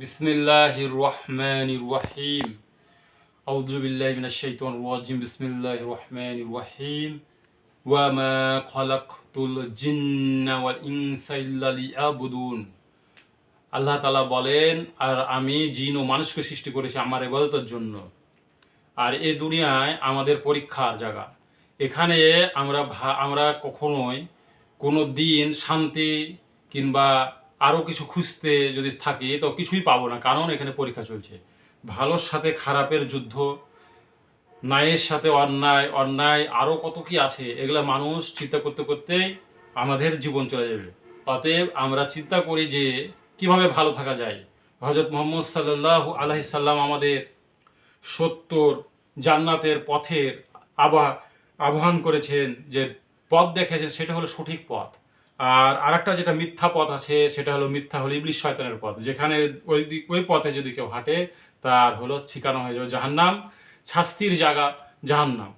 বিসমিল্লাহির রহমানির রহিম। আউযু বিল্লাহি মিনাশ শাইতানির রাজিম। বিসমিল্লাহির রহমানির রহিম। ওয়া মা খালাকতুল জিন্না ওয়াল ইনসা ইল্লা লিয়াবুদুন। আল্লাহ তাআলা বলেন, আর আমি জিন ও মানুষকে সৃষ্টি করেছি আমার ইবাদতের জন্য। আর এই দুনিয়ায় আমাদের পরীক্ষার জায়গা। এখানে আমরা কখনোই কোনো দিন শান্তি কিংবা আরও কিছু খুঁজতে যদি থাকি তো কিছুই পাবো না, কারণ এখানে পরীক্ষা চলছে। ভালোর সাথে খারাপের যুদ্ধ, ন্যায়ের সাথে অন্যায়, অন্যায় আরও কত কি আছে, এগুলা মানুষ চিন্তা করতে করতেই আমাদের জীবন চলে যাবে। অতএব আমরা চিন্তা করি যে কিভাবে ভালো থাকা যায়। হযরত মুহাম্মদ সাল্লাল্লাহু আলাইহি সাল্লাম আমাদের সত্যর জান্নাতের পথের আহ্বান করেছেন, যে পথ দেখেছেন সেটা হলো সঠিক পথ। আর আরেকটা যেটা মিথ্যা পথ আছে সেটা হলো ইবলিস শয়তানের পথ, যেখানে ওই পথে যদি কেউ হাঁটে তার হলো ঠিকানা হয়ে যাবে জাহান্নাম, শাস্তির জায়গা জাহান্নাম।